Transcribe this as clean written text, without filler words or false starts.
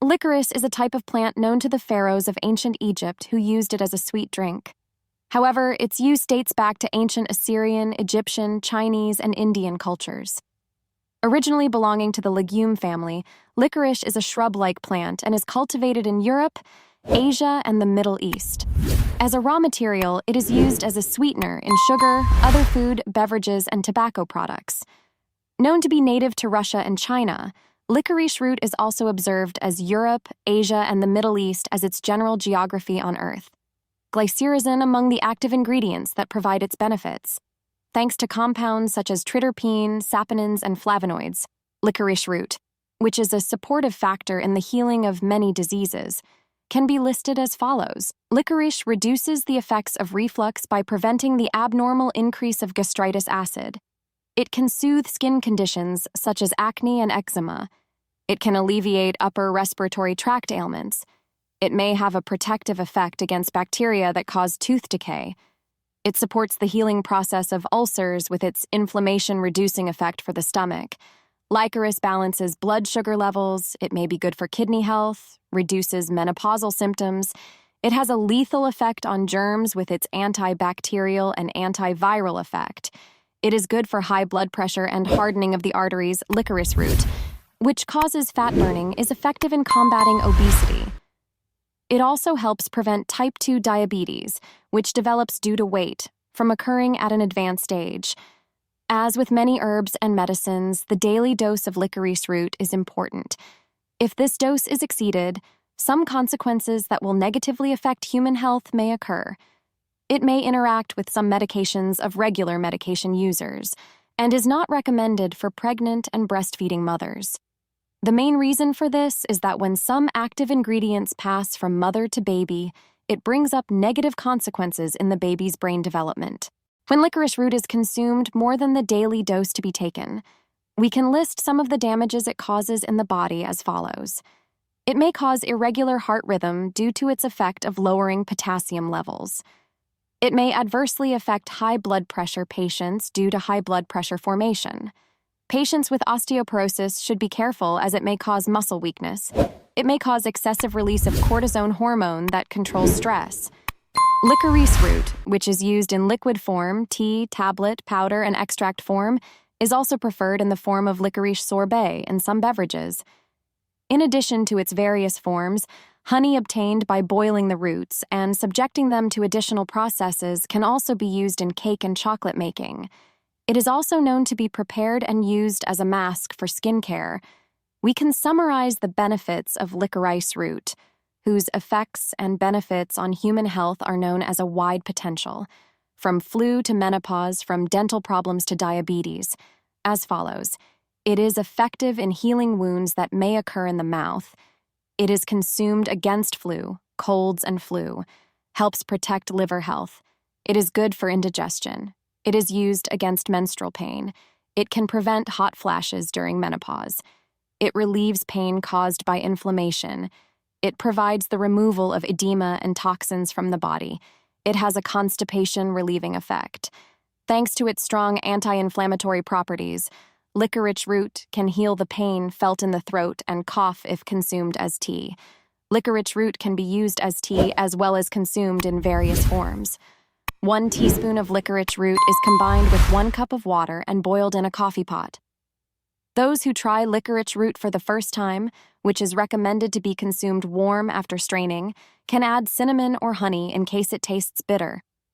Licorice is a type of plant known to the pharaohs of ancient Egypt who used it as a sweet drink. However, its use dates back to ancient Assyrian, Egyptian, Chinese, and Indian cultures. Originally belonging to the legume family, licorice is a shrub-like plant and is cultivated in Europe, Asia, and the Middle East. As a raw material, it is used as a sweetener in sugar, other food, beverages, and tobacco products. Known to be native to Russia and China, licorice root is also observed as Europe, Asia, and the Middle East as its general geography on Earth. Glycyrrhizin among the active ingredients that provide its benefits. Thanks to compounds such as triterpene, saponins, and flavonoids, licorice root, which is a supportive factor in the healing of many diseases, can be listed as follows. Licorice reduces the effects of reflux by preventing the abnormal increase of gastritis acid. It can soothe skin conditions such as acne and eczema. It can alleviate upper respiratory tract ailments. It may have a protective effect against bacteria that cause tooth decay. It supports the healing process of ulcers with its inflammation-reducing effect for the stomach. Licorice balances blood sugar levels. It may be good for kidney health, reduces menopausal symptoms. It has a lethal effect on germs with its antibacterial and antiviral effect. It is good for high blood pressure and hardening of the arteries. Licorice root, which causes fat burning, is effective in combating obesity. It also helps prevent type 2 diabetes, which develops due to weight, from occurring at an advanced stage. As with many herbs and medicines, the daily dose of licorice root is important. If this dose is exceeded, some consequences that will negatively affect human health may occur. It may interact with some medications of regular medication users, and is not recommended for pregnant and breastfeeding mothers. The main reason for this is that when some active ingredients pass from mother to baby, it brings up negative consequences in the baby's brain development. When licorice root is consumed more than the daily dose to be taken, we can list some of the damages it causes in the body as follows. It may cause irregular heart rhythm due to its effect of lowering potassium levels. It may adversely affect high blood pressure patients due to high blood pressure formation. Patients with osteoporosis should be careful as it may cause muscle weakness. It may cause excessive release of cortisone hormone that controls stress. Licorice root, which is used in liquid form, tea, tablet, powder, and extract form, is also preferred in the form of licorice sorbet in some beverages. In addition to its various forms, honey obtained by boiling the roots and subjecting them to additional processes can also be used in cake and chocolate making. It is also known to be prepared and used as a mask for skincare. We can summarize the benefits of licorice root, whose effects and benefits on human health are known as a wide potential, from flu to menopause, from dental problems to diabetes, as follows. It is effective in healing wounds that may occur in the mouth. It is consumed against flu, colds, and flu, helps protect liver health. It is good for indigestion. It is used against menstrual pain. It can prevent hot flashes during menopause. It relieves pain caused by inflammation. It provides the removal of edema and toxins from the body. It has a constipation-relieving effect. Thanks to its strong anti-inflammatory properties, licorice root can heal the pain felt in the throat and cough if consumed as tea. Licorice root can be used as tea as well as consumed in various forms. 1 teaspoon of licorice root is combined with 1 cup of water and boiled in a coffee pot. Those who try licorice root for the first time, which is recommended to be consumed warm after straining, can add cinnamon or honey in case it tastes bitter.